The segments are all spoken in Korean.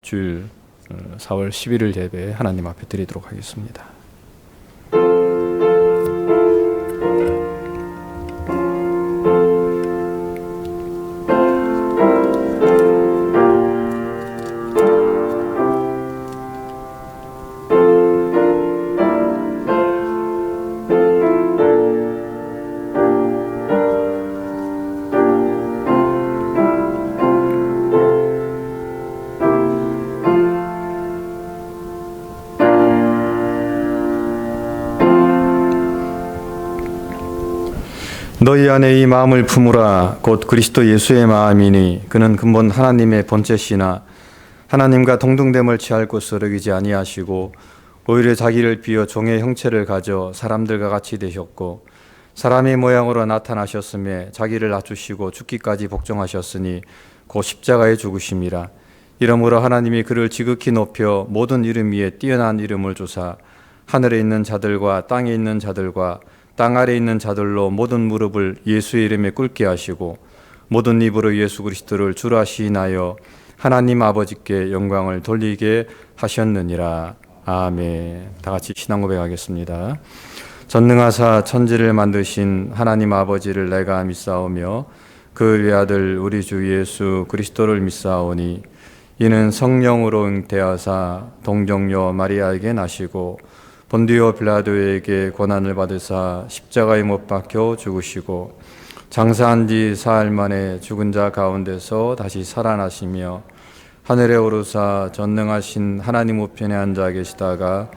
주일 4월 11일 예배 하나님 앞에 드리도록 하겠습니다. 너희 안에 이 마음을 품으라. 곧 그리스도 예수의 마음이니 그는 근본 하나님의 본체시나 하나님과 동등됨을 취할 것으로 여기지 아니하시고 오히려 자기를 비어 종의 형체를 가져 사람들과 같이 되셨고 사람의 모양으로 나타나셨으며 자기를 낮추시고 죽기까지 복종하셨으니 곧 십자가에 죽으심이라. 이러므로 하나님이 그를 지극히 높여 모든 이름 위에 뛰어난 이름을 주사 하늘에 있는 자들과 땅에 있는 자들과 땅 아래에 있는 자들로 모든 무릎을 예수의 이름에 꿇게 하시고 모든 입으로 예수 그리스도를 주라 시인하여 하나님 아버지께 영광을 돌리게 하셨느니라. 아멘. 다 같이 신앙 고백하겠습니다. 전능하사 천지를 만드신 하나님 아버지를 내가 믿사오며 그 외아들 우리 주 예수 그리스도를 믿사오니 이는 성령으로 잉태하사 동정녀 마리아에게 나시고 본디오 빌라도에게 고난을 받으사 십자가에 못 박혀 죽으시고 장사한 지 사흘 만에 죽은 자 가운데서 다시 살아나시며 하늘에 오르사 전능하신 하나님 우편에 앉아 계시다가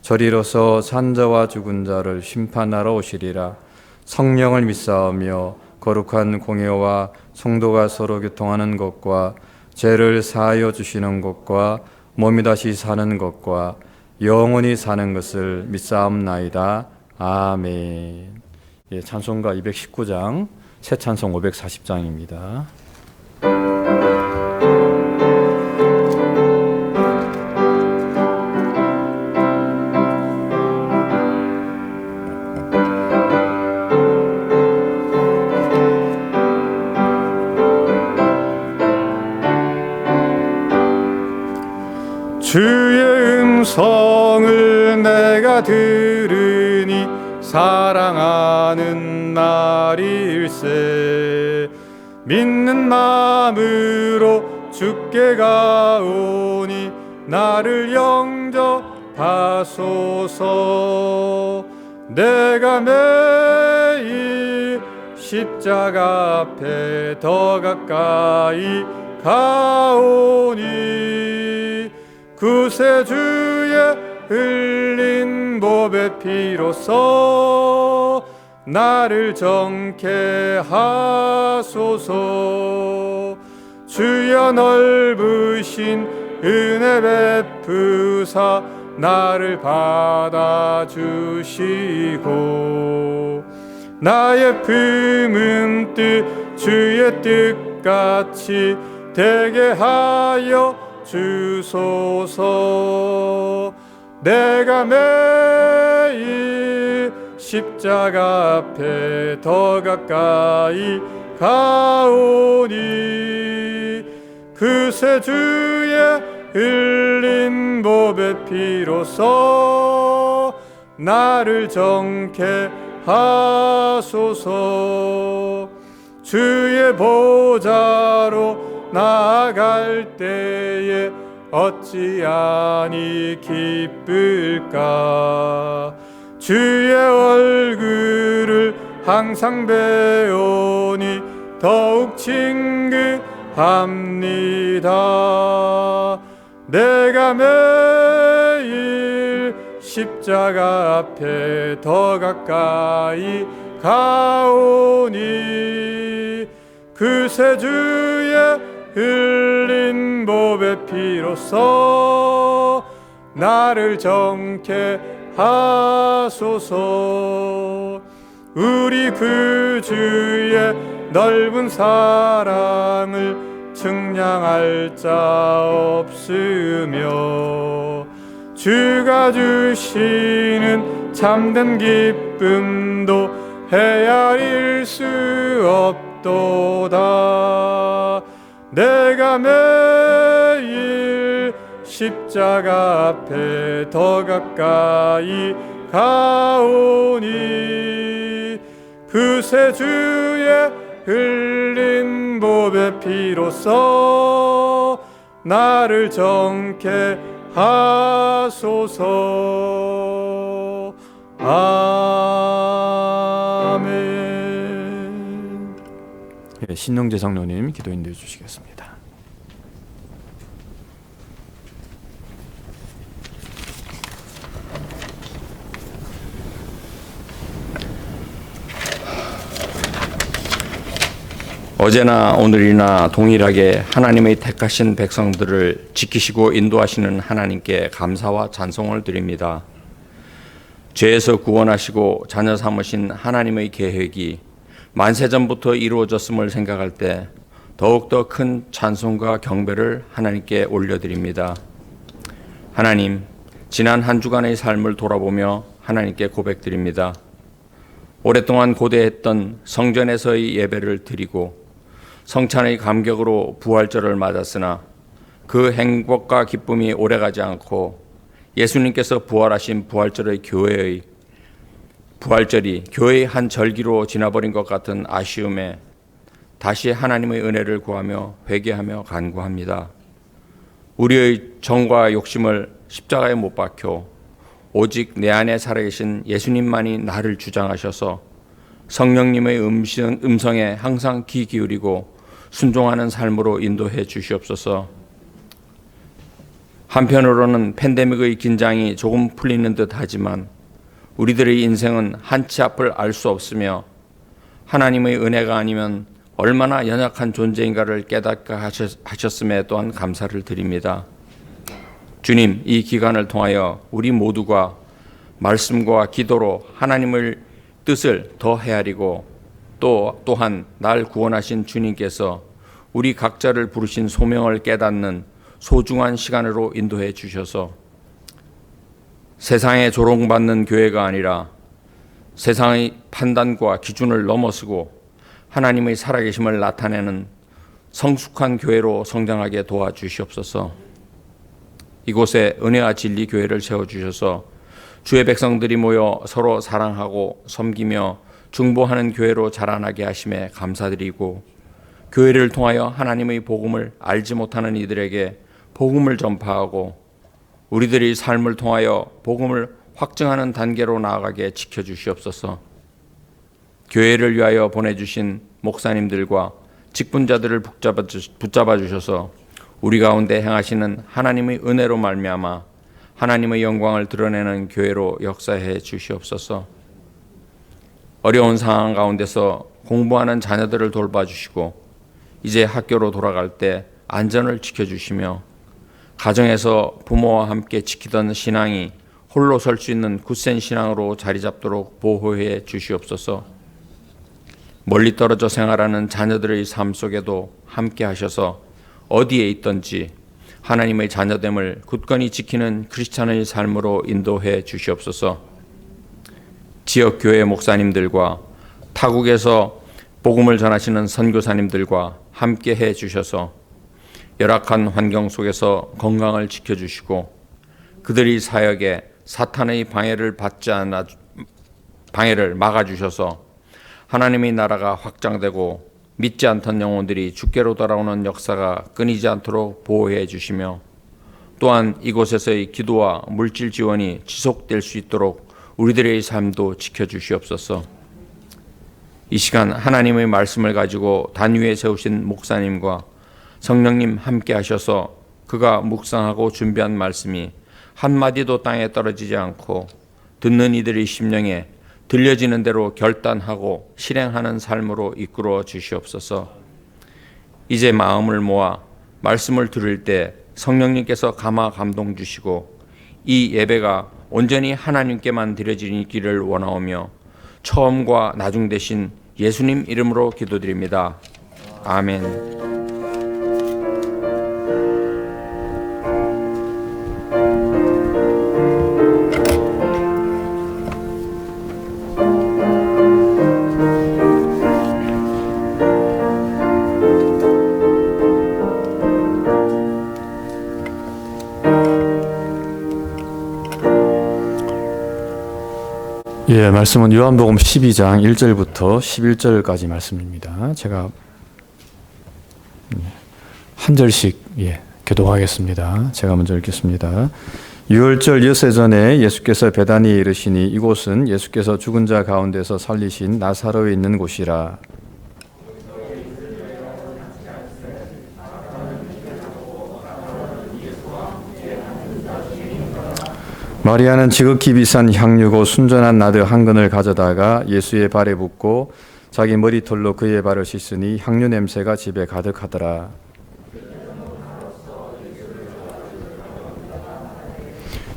저리로서 산 자와 죽은 자를 심판하러 오시리라. 성령을 믿사오며 거룩한 공회와 성도가 서로 교통하는 것과 죄를 사하여 주시는 것과 몸이 다시 사는 것과 영원히 사는 것을 믿사옵나이다. 아멘. 예, 찬송가 219장, 새 찬송 540장입니다. 주의 음성을 내가 들으니 사랑하는 날일세. 믿는 마음으로 주께 가오니 나를 영접하소서. 내가 매일 십자가 앞에 더 가까이 가오니 구세주의 흘린 보배 피로써 나를 정케 하소서. 주여 넓으신 은혜 베푸사 나를 받아주시고 나의 품은 뜻 주의 뜻같이 되게 하여 주소서. 내가 매일 십자가 앞에 더 가까이 가오니 그새 주의 흘린 보배 피로써 나를 정케 하소서. 주의 보좌로 나아갈 때에 어찌하니 기쁠까. 주의 얼굴을 항상 배우니 더욱 친근합니다. 내가 매일 십자가 앞에 더 가까이 가오니 그새 주의 흘린 보배 피로써 나를 정케 하소서. 우리 구주의 넓은 사랑을 측량할 자 없으며 주가 주시는 참된 기쁨도 헤아릴 수 없도다. 내가 매일 십자가 앞에 더 가까이 가오니 그새 주의 흘린 보배 피로써 나를 정케 하소서. 아멘. 신영재 장로님 기도 인도해 주시겠습니다. 어제나 오늘이나 동일하게 하나님의 택하신 백성들을 지키시고 인도하시는 하나님께 감사와 찬송을 드립니다. 죄에서 구원하시고 자녀 삼으신 하나님의 계획이 만세전부터 이루어졌음을 생각할 때 더욱더 큰 찬송과 경배를 하나님께 올려드립니다. 하나님, 지난 한 주간의 삶을 돌아보며 하나님께 고백드립니다. 오랫동안 고대했던 성전에서의 예배를 드리고 성찬의 감격으로 부활절을 맞았으나 그 행복과 기쁨이 오래가지 않고 예수님께서 부활하신 부활절의 교회의 부활절이 교회의 한 절기로 지나버린 것 같은 아쉬움에 다시 하나님의 은혜를 구하며 회개하며 간구합니다. 우리의 정과 욕심을 십자가에 못 박혀 오직 내 안에 살아계신 예수님만이 나를 주장하셔서 성령님의 음성에 항상 귀 기울이고 순종하는 삶으로 인도해 주시옵소서. 한편으로는 팬데믹의 긴장이 조금 풀리는 듯 하지만 우리들의 인생은 한치 앞을 알 수 없으며 하나님의 은혜가 아니면 얼마나 연약한 존재인가를 깨닫게 하셨음에 또한 감사를 드립니다. 주님, 이 기간을 통하여 우리 모두가 말씀과 기도로 하나님의 뜻을 더 헤아리고 또한 날 구원하신 주님께서 우리 각자를 부르신 소명을 깨닫는 소중한 시간으로 인도해 주셔서 세상에 조롱받는 교회가 아니라 세상의 판단과 기준을 넘어서고 하나님의 살아계심을 나타내는 성숙한 교회로 성장하게 도와주시옵소서. 이곳에 은혜와 진리 교회를 세워주셔서 주의 백성들이 모여 서로 사랑하고 섬기며 중보하는 교회로 자라나게 하심에 감사드리고 교회를 통하여 하나님의 복음을 알지 못하는 이들에게 복음을 전파하고 우리들의 삶을 통하여 복음을 확증하는 단계로 나아가게 지켜주시옵소서. 교회를 위하여 보내주신 목사님들과 직분자들을 붙잡아 주셔서 우리 가운데 행하시는 하나님의 은혜로 말미암아 하나님의 영광을 드러내는 교회로 역사해 주시옵소서. 어려운 상황 가운데서 공부하는 자녀들을 돌봐주시고 이제 학교로 돌아갈 때 안전을 지켜주시며 가정에서 부모와 함께 지키던 신앙이 홀로 설 수 있는 굳센 신앙으로 자리 잡도록 보호해 주시옵소서. 멀리 떨어져 생활하는 자녀들의 삶 속에도 함께 하셔서 어디에 있든지 하나님의 자녀됨을 굳건히 지키는 크리스찬의 삶으로 인도해 주시옵소서. 지역교회 목사님들과 타국에서 복음을 전하시는 선교사님들과 함께 해 주셔서 열악한 환경 속에서 건강을 지켜주시고 그들의 사역에 사탄의 방해를 막아주셔서 하나님의 나라가 확장되고 믿지 않던 영혼들이 주께로 돌아오는 역사가 끊이지 않도록 보호해 주시며 또한 이곳에서의 기도와 물질 지원이 지속될 수 있도록 우리들의 삶도 지켜주시옵소서. 이 시간 하나님의 말씀을 가지고 단위에 세우신 목사님과 성령님 함께 하셔서 그가 묵상하고 준비한 말씀이 한마디도 땅에 떨어지지 않고 듣는 이들의 심령에 들려지는 대로 결단하고 실행하는 삶으로 이끌어 주시옵소서. 이제 마음을 모아 말씀을 들을 때 성령님께서 감화 감동 주시고 이 예배가 온전히 하나님께만 드려지기를 원하오며 처음과 나중 되신 예수님 이름으로 기도드립니다. 아멘. 예, 말씀은 요한복음 12장 1절부터 11절까지 말씀입니다. 제가 한 절씩 교독하겠습니다. 제가 먼저 읽겠습니다. 유월절 엿새 전에 예수께서 베다니에 이르시니 이곳은 예수께서 죽은 자 가운데서 살리신 나사로에 있는 곳이라. 마리아는 지극히 비싼 향유고 순전한 나드 한 근을 가져다가 예수의 발에 붓고 자기 머리털로 그의 발을 씻으니 향유 냄새가 집에 가득하더라.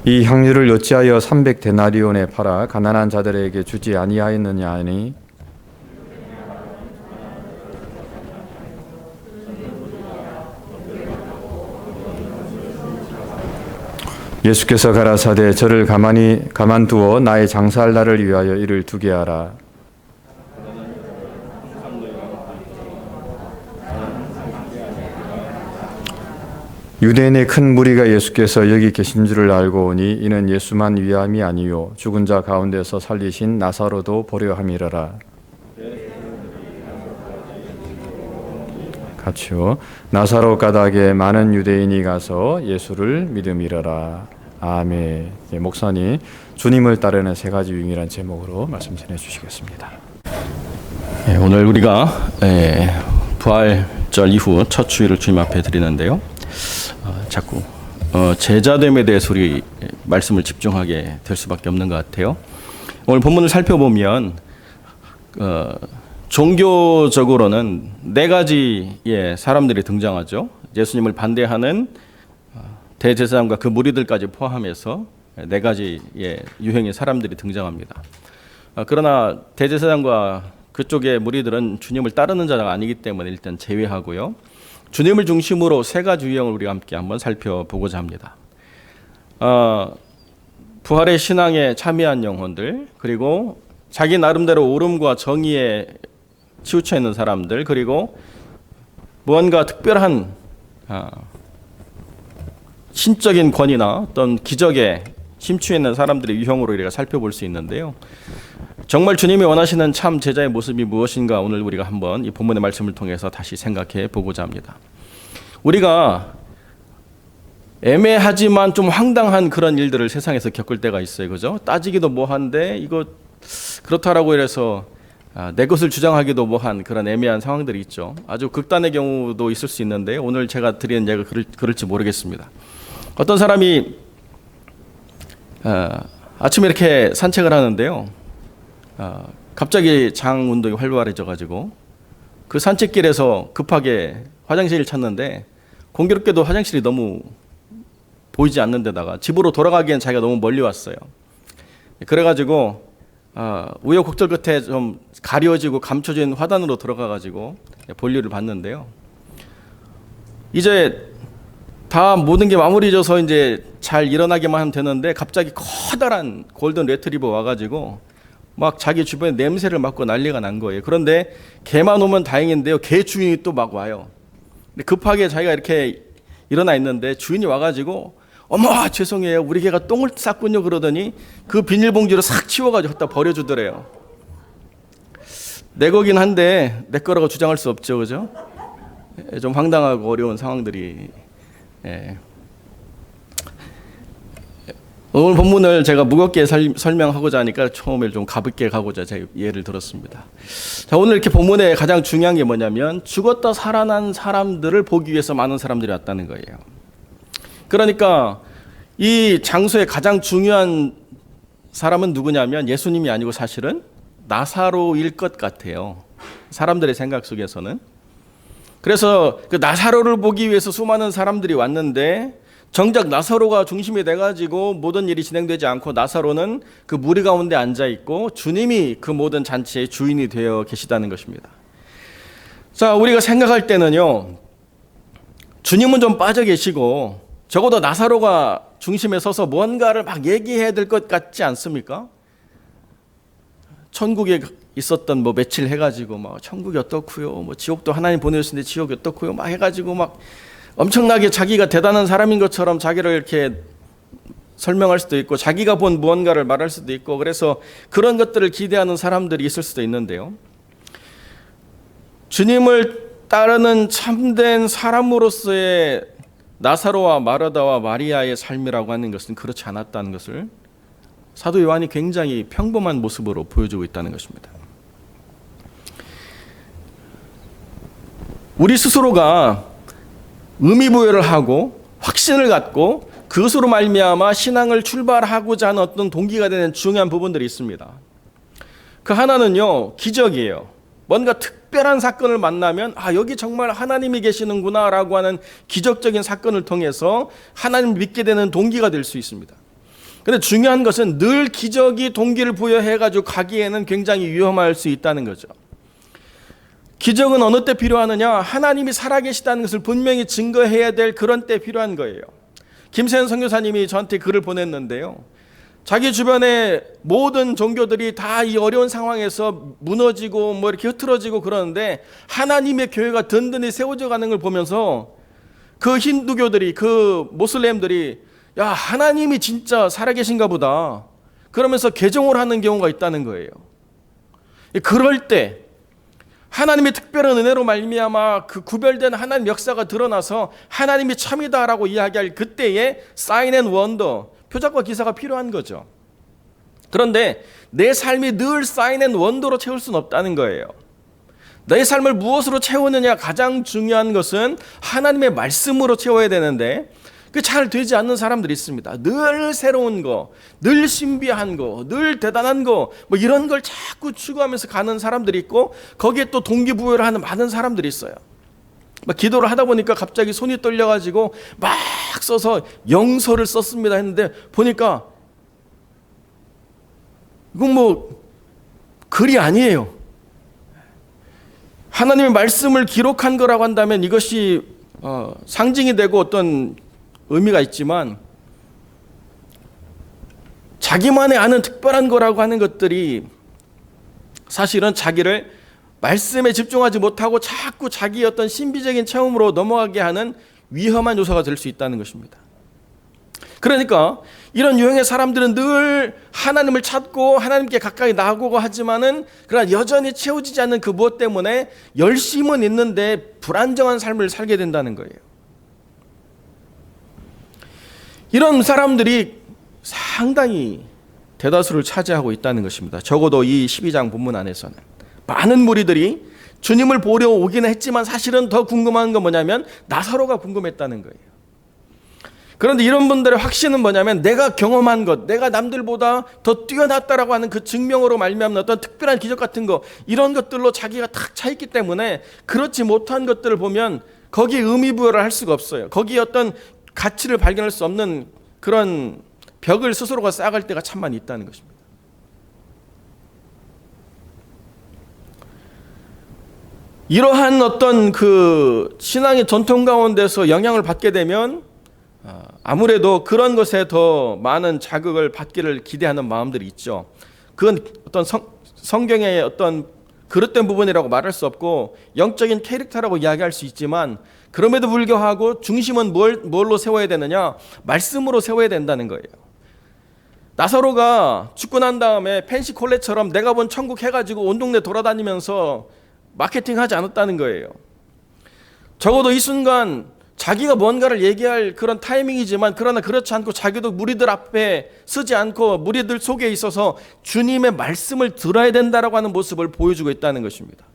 이 향유를 어찌하여 300데나리온에 팔아 가난한 자들에게 주지 아니하였느냐 하니 예수께서 가라사대 저를 가만두어 나의 장사할 날을 위하여 이를 두게 하라. 유대인의 큰 무리가 예수께서 여기 계신 줄을 알고 오니 이는 예수만 위함이 아니요 죽은 자 가운데서 살리신 나사로도 보려 함이러라. 같이요. 나사로 가닥에 많은 유대인이 가서 예수를 믿음이러라. 아멘. 목사님, 주님을 따르는 세 가지 유익이라는 제목으로 말씀 전해 주시겠습니다. 오늘 우리가 부활절 이후 첫 주일을 주님 앞에 드리는데요. 자꾸 제자됨에 대해서 우리 말씀을 집중하게 될 수밖에 없는 것 같아요. 오늘 본문을 살펴보면 종교적으로는 네 가지의 사람들이 등장하죠. 예수님을 반대하는 대제사장과 그 무리들까지 포함해서 네 가지의 유형의 사람들이 등장합니다. 그러나 대제사장과 그쪽의 무리들은 주님을 따르는 자가 아니기 때문에 일단 제외하고요. 주님을 중심으로 세 가지 유형을 우리가 함께 한번 살펴보고자 합니다. 부활의 신앙에 참여한 영혼들, 그리고 자기 나름대로 옳음과 정의에 치우쳐 있는 사람들, 그리고 무언가 특별한 신적인 권위나 어떤 기적에 심취해 있는 사람들의 유형으로 우리가 살펴볼 수 있는데요. 정말 주님이 원하시는 참 제자의 모습이 무엇인가 오늘 우리가 한번 이 본문의 말씀을 통해서 다시 생각해 보고자 합니다. 우리가 애매하지만 좀 황당한 그런 일들을 세상에서 겪을 때가 있어요. 그죠? 따지기도 뭐한데 이거 그렇다라고 해서 내 것을 주장하기도 뭐한 그런 애매한 상황들이 있죠. 아주 극단의 경우도 있을 수 있는데 오늘 제가 드리는 예가 그럴지 모르겠습니다. 어떤 사람이 아침에 이렇게 산책을 하는데요. 갑자기 장 운동이 활발해져가지고 그 산책길에서 급하게 화장실을 찾는데 공교롭게도 화장실이 너무 보이지 않는 데다가 집으로 돌아가기엔 자기가 너무 멀리 왔어요. 그래가지고 우여곡절 끝에 좀 가려지고 감춰진 화단으로 들어가가지고 볼일을 봤는데요. 이제 다 모든 게 마무리져서 이제 잘 일어나기만 하면 되는데 갑자기 커다란 골든 레트리버 와가지고 막 자기 주변에 냄새를 맡고 난리가 난 거예요. 그런데 개만 오면 다행인데요. 개 주인이 또 막 와요. 근데 급하게 자기가 이렇게 일어나 있는데 주인이 와가지고 어머 죄송해요. 우리 개가 똥을 쌌군요. 그러더니 그 비닐봉지로 싹 치워가지고 갖다 버려주더래요. 내 거긴 한데 내 거라고 주장할 수 없죠. 그죠? 좀 황당하고 어려운 상황들이. 오늘 본문을 제가 무겁게 설명하고자 하니까 처음에 좀 가볍게 가고자 제가 예를 들었습니다. 자, 오늘 이렇게 본문에 가장 중요한 게 뭐냐면 죽었다 살아난 사람들을 보기 위해서 많은 사람들이 왔다는 거예요. 그러니까 이 장소의 가장 중요한 사람은 누구냐면 예수님이 아니고 사실은 나사로일 것 같아요. 사람들의 생각 속에서는. 그래서 그 나사로를 보기 위해서 수많은 사람들이 왔는데 정작 나사로가 중심이 돼가지고 모든 일이 진행되지 않고 나사로는 그 무리 가운데 앉아있고 주님이 그 모든 잔치의 주인이 되어 계시다는 것입니다. 자, 우리가 생각할 때는요, 주님은 좀 빠져 계시고 적어도 나사로가 중심에 서서 뭔가를 막 얘기해야 될 것 같지 않습니까? 천국에 있었던 뭐 며칠 해가지고 막 천국이 어떻고요, 뭐 지옥도 하나님 보내셨는데 지옥이 어떻고요, 막 해가지고 막 엄청나게 자기가 대단한 사람인 것처럼 자기를 이렇게 설명할 수도 있고 자기가 본 무언가를 말할 수도 있고 그래서 그런 것들을 기대하는 사람들이 있을 수도 있는데요. 주님을 따르는 참된 사람으로서의 나사로와 마르다와 마리아의 삶이라고 하는 것은 그렇지 않았다는 것을 사도 요한이 굉장히 평범한 모습으로 보여주고 있다는 것입니다. 우리 스스로가 의미부여를 하고 확신을 갖고 그것으로 말미암아 신앙을 출발하고자 하는 어떤 동기가 되는 중요한 부분들이 있습니다. 그 하나는요, 기적이에요. 뭔가 특별한 사건을 만나면 여기 정말 하나님이 계시는구나 라고 하는 기적적인 사건을 통해서 하나님을 믿게 되는 동기가 될 수 있습니다. 그런데 중요한 것은 늘 기적이 동기를 부여해가지고 가기에는 굉장히 위험할 수 있다는 거죠. 기적은 어느 때 필요하느냐? 하나님이 살아계시다는 것을 분명히 증거해야 될 그런 때 필요한 거예요. 김세현 선교사님이 저한테 글을 보냈는데요. 자기 주변의 모든 종교들이 다 이 어려운 상황에서 무너지고 이렇게 흐트러지고 그러는데 하나님의 교회가 든든히 세워져 가는 걸 보면서 그 힌두교들이, 그 모슬렘들이 하나님이 진짜 살아계신가 보다 그러면서 개종을 하는 경우가 있다는 거예요. 그럴 때 하나님의 특별한 은혜로 말미암아 그 구별된 하나님 역사가 드러나서 하나님이 참이다라고 이야기할 그때에 사인 앤 원더, 표적과 기사가 필요한 거죠. 그런데 내 삶이 늘 사인 앤 원더로 채울 수는 없다는 거예요. 내 삶을 무엇으로 채우느냐, 가장 중요한 것은 하나님의 말씀으로 채워야 되는데 그 잘 되지 않는 사람들이 있습니다. 늘 새로운 거, 늘 신비한 거, 늘 대단한 거 이런 걸 자꾸 추구하면서 가는 사람들이 있고 거기에 또 동기부여를 하는 많은 사람들이 있어요. 기도를 하다 보니까 갑자기 손이 떨려가지고 막 써서 영서를 썼습니다 했는데 보니까 이건 글이 아니에요. 하나님의 말씀을 기록한 거라고 한다면 이것이 상징이 되고 어떤 의미가 있지만 자기만의 아는 특별한 거라고 하는 것들이 사실은 자기를 말씀에 집중하지 못하고 자꾸 자기의 어떤 신비적인 체험으로 넘어가게 하는 위험한 요소가 될 수 있다는 것입니다. 그러니까 이런 유형의 사람들은 늘 하나님을 찾고 하나님께 가까이 나아가고 하지만은 그러나 여전히 채워지지 않는 그 무엇 때문에 열심은 있는데 불안정한 삶을 살게 된다는 거예요. 이런 사람들이 상당히 대다수를 차지하고 있다는 것입니다. 적어도 이 12장 본문 안에서는 많은 무리들이 주님을 보려 오기는 했지만 사실은 더 궁금한 건 뭐냐면 나사로가 궁금했다는 거예요. 그런데 이런 분들의 확신은 뭐냐면 내가 경험한 것, 내가 남들보다 더 뛰어났다라고 하는 그 증명으로 말미암는 어떤 특별한 기적 같은 거, 이런 것들로 자기가 탁 차 있기 때문에 그렇지 못한 것들을 보면 거기에 의미 부여를 할 수가 없어요. 거기에 어떤 가치를 발견할 수 없는 그런 벽을 스스로가 쌓아갈 때가 참 많이 있다는 것입니다. 이러한 어떤 그 신앙의 전통 가운데서 영향을 받게 되면 아무래도 그런 것에 더 많은 자극을 받기를 기대하는 마음들이 있죠. 그건 어떤 성경의 어떤 그릇된 부분이라고 말할 수 없고 영적인 캐릭터라고 이야기할 수 있지만 그럼에도 불구하고 중심은 뭘로 세워야 되느냐? 말씀으로 세워야 된다는 거예요. 나사로가 죽고 난 다음에 펜시콜레처럼 내가 본 천국 해가지고 온 동네 돌아다니면서 마케팅하지 않았다는 거예요. 적어도 이 순간 자기가 뭔가를 얘기할 그런 타이밍이지만 그러나 그렇지 않고 자기도 무리들 앞에 서지 않고 무리들 속에 있어서 주님의 말씀을 들어야 된다라고 하는 모습을 보여주고 있다는 것입니다.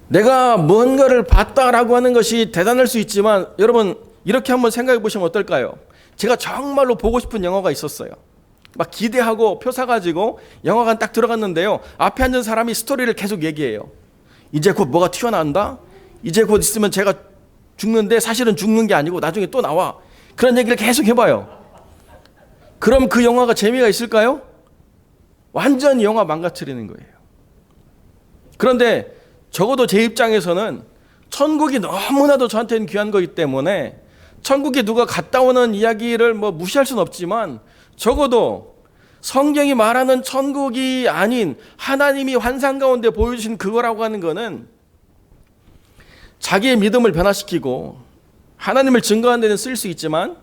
내가 뭔가를 봤다라고 하는 것이 대단할 수 있지만 여러분 이렇게 한번 생각해 보시면 어떨까요? 제가 정말로 보고 싶은 영화가 있었어요. 막 기대하고 표 사가지고 영화관 딱 들어갔는데요. 앞에 앉은 사람이 스토리를 계속 얘기해요. 이제 곧 뭐가 튀어나온다? 이제 곧 있으면 제가 죽는데 사실은 죽는 게 아니고 나중에 또 나와. 그런 얘기를 계속 해봐요. 그럼 그 영화가 재미가 있을까요? 완전히 영화 망가뜨리는 거예요. 그런데 적어도 제 입장에서는 천국이 너무나도 저한테는 귀한 거기 때문에 천국에 누가 갔다 오는 이야기를 무시할 수는 없지만 적어도 성경이 말하는 천국이 아닌 하나님이 환상 가운데 보여주신 그거라고 하는 거는 자기의 믿음을 변화시키고 하나님을 증거하는 데는 쓸 수 있지만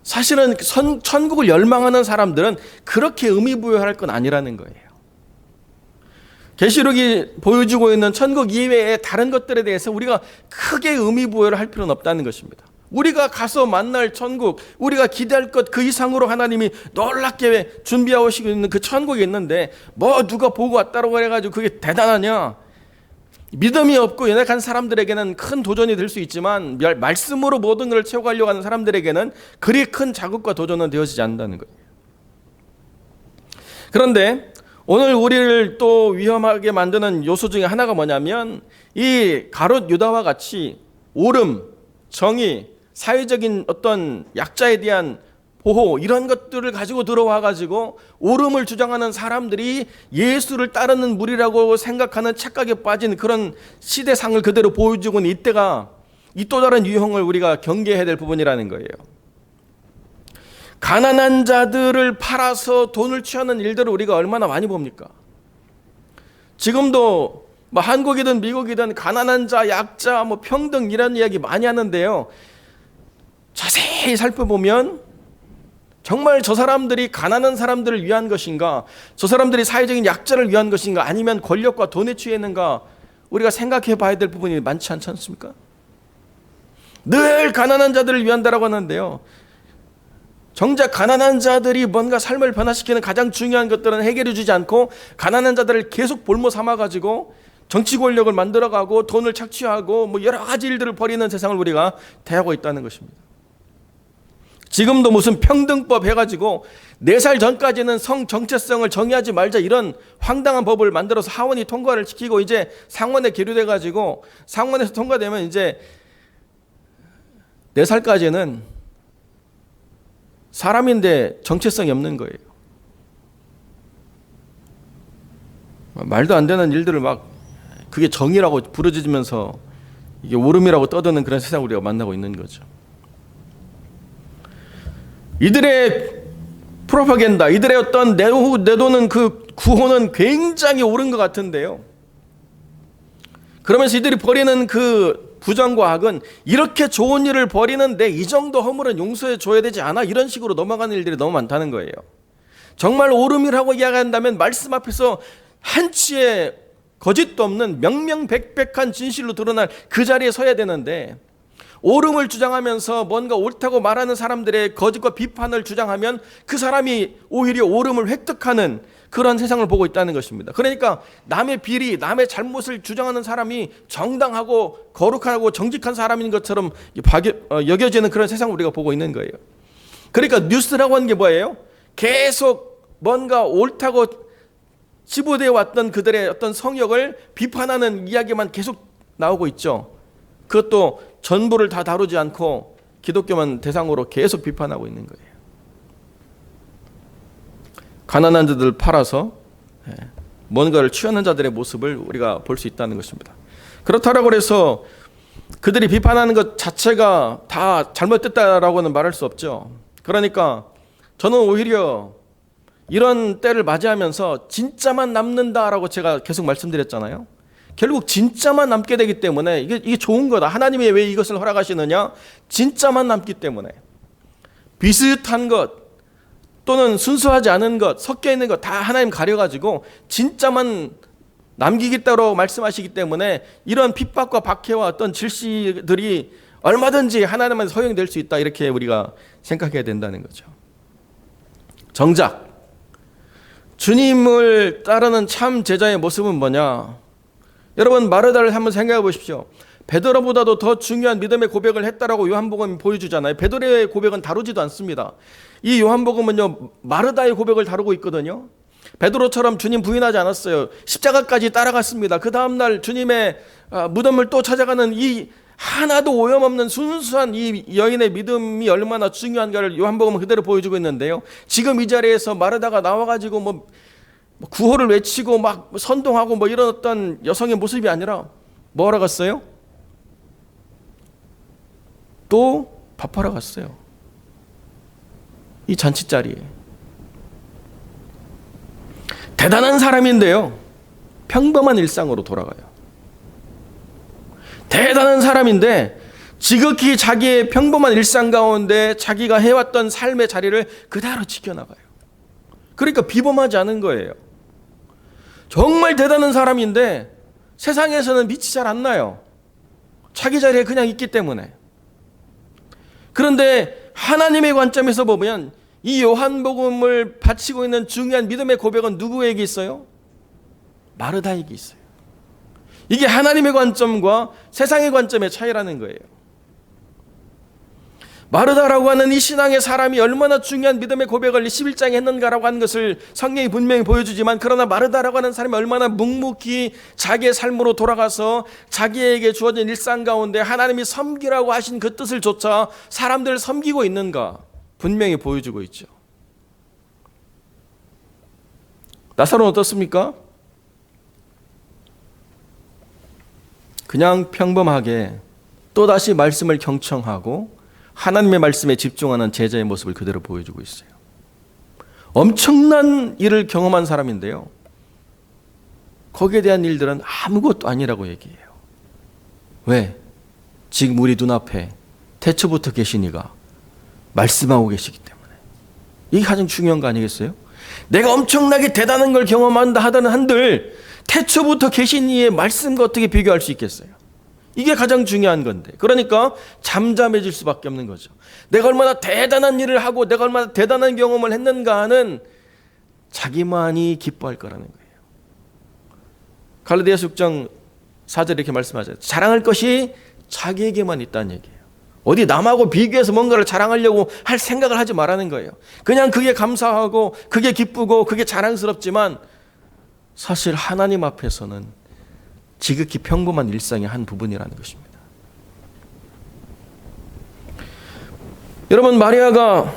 사실은 천국을 열망하는 사람들은 그렇게 의미부여할 건 아니라는 거예요. 계시록이 보여주고 있는 천국 이외의 다른 것들에 대해서 우리가 크게 의미부여를 할 필요는 없다는 것입니다. 우리가 가서 만날 천국, 우리가 기대할 것 그 이상으로 하나님이 놀랍게 준비하고 있는 그 천국이 있는데 뭐 누가 보고 왔다고 해가지고 그게 대단하냐? 믿음이 없고 연약한 사람들에게는 큰 도전이 될 수 있지만 말씀으로 모든 걸 채워가려고 하는 사람들에게는 그리 큰 자극과 도전은 되어지지 않는다는 거예요. 그런데 오늘 우리를 또 위험하게 만드는 요소 중에 하나가 뭐냐면 이 가롯 유다와 같이 옳음, 정의, 사회적인 어떤 약자에 대한 보호 이런 것들을 가지고 들어와 가지고 옳음을 주장하는 사람들이 예수를 따르는 무리라고 생각하는 착각에 빠진 그런 시대상을 그대로 보여주고 있는 이때가 이 또 다른 유형을 우리가 경계해야 될 부분이라는 거예요. 가난한 자들을 팔아서 돈을 취하는 일들을 우리가 얼마나 많이 봅니까? 지금도 뭐 한국이든 미국이든 가난한 자, 약자, 뭐 평등 이런 이야기 많이 하는데요. 자세히 살펴보면 정말 저 사람들이 가난한 사람들을 위한 것인가, 저 사람들이 사회적인 약자를 위한 것인가, 아니면 권력과 돈에 취했는가 우리가 생각해 봐야 될 부분이 많지 않지 않습니까? 늘 가난한 자들을 위한다라고 하는데요. 정작 가난한 자들이 뭔가 삶을 변화시키는 가장 중요한 것들은 해결해 주지 않고 가난한 자들을 계속 볼모 삼아가지고 정치 권력을 만들어가고 돈을 착취하고 뭐 여러 가지 일들을 벌이는 세상을 우리가 대하고 있다는 것입니다. 지금도 무슨 평등법 해가지고 4살 전까지는 성 정체성을 정의하지 말자 이런 황당한 법을 만들어서 하원이 통과를 시키고 이제 상원에 계류돼가지고 상원에서 통과되면 이제 4살까지는 사람인데 정체성이 없는 거예요. 말도 안 되는 일들을 막 그게 정의라고 부르짖으면서 이게 옳음이라고 떠드는 그런 세상을 우리가 만나고 있는 거죠. 이들의 프로파간다, 이들의 어떤 내도는 그 구호는 굉장히 옳은 것 같은데요. 그러면서 이들이 벌이는 그 부정과 악은 이렇게 좋은 일을 벌이는데 이 정도 허물은 용서해 줘야 되지 않아? 이런 식으로 넘어가는 일들이 너무 많다는 거예요. 정말 옳음이라고 이야기한다면 말씀 앞에서 한치의 거짓도 없는 명명백백한 진실로 드러날 그 자리에 서야 되는데 옳음을 주장하면서 뭔가 옳다고 말하는 사람들의 거짓과 비판을 주장하면 그 사람이 오히려 옳음을 획득하는 그런 세상을 보고 있다는 것입니다. 그러니까 남의 비리, 남의 잘못을 주장하는 사람이 정당하고 거룩하고 정직한 사람인 것처럼 여겨지는 그런 세상을 우리가 보고 있는 거예요. 그러니까 뉴스라고 하는 게 뭐예요? 계속 뭔가 옳다고 치부되어 왔던 그들의 어떤 성역을 비판하는 이야기만 계속 나오고 있죠. 그것도 전부를 다 다루지 않고 기독교만 대상으로 계속 비판하고 있는 거예요. 가난한 자들 팔아서 뭔가를 취하는 자들의 모습을 우리가 볼 수 있다는 것입니다. 그렇다고 해서 그들이 비판하는 것 자체가 다 잘못됐다라고는 말할 수 없죠. 그러니까 저는 오히려 이런 때를 맞이하면서 진짜만 남는다라고 제가 계속 말씀드렸잖아요. 결국 진짜만 남게 되기 때문에 이게 좋은 거다. 하나님이 왜 이것을 허락하시느냐? 진짜만 남기 때문에. 비슷한 것 또는 순수하지 않은 것, 섞여 있는 것 다 하나님 가려가지고 진짜만 남기겠다고 말씀하시기 때문에 이런 핍박과 박해와 어떤 질시들이 얼마든지 하나님한테 허용될 수 있다. 이렇게 우리가 생각해야 된다는 거죠. 정작 주님을 따르는 참 제자의 모습은 뭐냐? 여러분 마르다를 한번 생각해 보십시오. 베드로보다도 더 중요한 믿음의 고백을 했다라고 요한복음이 보여주잖아요. 베드로의 고백은 다루지도 않습니다. 이 요한복음은요 마르다의 고백을 다루고 있거든요. 베드로처럼 주님 부인하지 않았어요. 십자가까지 따라갔습니다. 그 다음날 주님의 무덤을 또 찾아가는 이 하나도 오염없는 순수한 이 여인의 믿음이 얼마나 중요한가를 요한복음은 그대로 보여주고 있는데요. 지금 이 자리에서 마르다가 나와가지고 뭐 구호를 외치고 막 선동하고 뭐 이런 어떤 여성의 모습이 아니라 뭐 하러 갔어요? 또 밥하러 갔어요. 이 잔치 자리에. 대단한 사람인데요. 평범한 일상으로 돌아가요. 대단한 사람인데 지극히 자기의 평범한 일상 가운데 자기가 해왔던 삶의 자리를 그대로 지켜나가요. 그러니까 비범하지 않은 거예요. 정말 대단한 사람인데 세상에서는 빛이 잘 안 나요. 자기 자리에 그냥 있기 때문에. 그런데 하나님의 관점에서 보면 이 요한복음을 바치고 있는 중요한 믿음의 고백은 누구에게 있어요? 마르다에게 있어요. 이게 하나님의 관점과 세상의 관점의 차이라는 거예요. 마르다라고 하는 이 신앙의 사람이 얼마나 중요한 믿음의 고백을 11장에 했는가라고 하는 것을 성경이 분명히 보여주지만, 그러나 마르다라고 하는 사람이 얼마나 묵묵히 자기의 삶으로 돌아가서 자기에게 주어진 일상 가운데 하나님이 섬기라고 하신 그 뜻을 조차 사람들을 섬기고 있는가 분명히 보여주고 있죠. 나사로는 어떻습니까? 그냥 평범하게 또다시 말씀을 경청하고 하나님의 말씀에 집중하는 제자의 모습을 그대로 보여주고 있어요. 엄청난 일을 경험한 사람인데요, 거기에 대한 일들은 아무것도 아니라고 얘기해요. 왜? 지금 우리 눈앞에 태초부터 계신 이가 말씀하고 계시기 때문에. 이게 가장 중요한 거 아니겠어요? 내가 엄청나게 대단한 걸 경험한다 하다는 한들 태초부터 계신 이의 말씀과 어떻게 비교할 수 있겠어요? 이게 가장 중요한 건데, 그러니까 잠잠해질 수밖에 없는 거죠. 내가 얼마나 대단한 일을 하고 내가 얼마나 대단한 경험을 했는가 하는 자기만이 기뻐할 거라는 거예요. 갈라디아서 6장 4절에 이렇게 말씀하죠. 자랑할 것이 자기에게만 있다는 얘기예요. 어디 남하고 비교해서 뭔가를 자랑하려고 할 생각을 하지 말라는 거예요. 그냥 그게 감사하고 그게 기쁘고 그게 자랑스럽지만 사실 하나님 앞에서는 지극히 평범한 일상의 한 부분이라는 것입니다. 여러분, 마리아가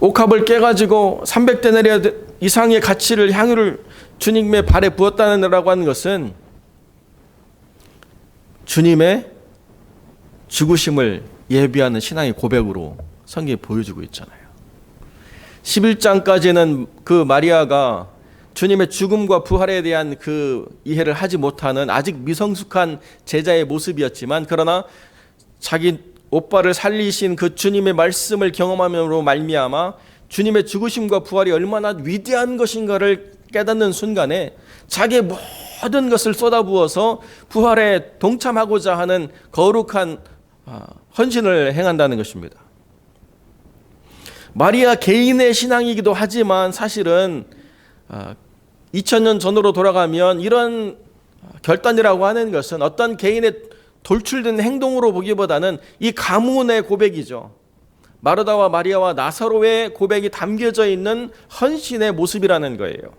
옥합을 깨가지고 300데나리온 이상의 가치를 향유를 주님의 발에 부었다라고 하는 것은 주님의 죽으심을 예비하는 신앙의 고백으로 성경이 보여주고 있잖아요. 11장까지는 그 마리아가 주님의 죽음과 부활에 대한 그 이해를 하지 못하는 아직 미성숙한 제자의 모습이었지만, 그러나 자기 오빠를 살리신 그 주님의 말씀을 경험함으로 말미암아 주님의 죽으심과 부활이 얼마나 위대한 것인가를 깨닫는 순간에 자기의 모든 것을 쏟아부어서 부활에 동참하고자 하는 거룩한 헌신을 행한다는 것입니다. 마리아 개인의 신앙이기도 하지만 사실은 2000년 전으로 돌아가면 이런 결단이라고 하는 것은 어떤 개인의 돌출된 행동으로 보기보다는 이 가문의 고백이죠. 마르다와 마리아와 나사로의 고백이 담겨져 있는 헌신의 모습이라는 거예요.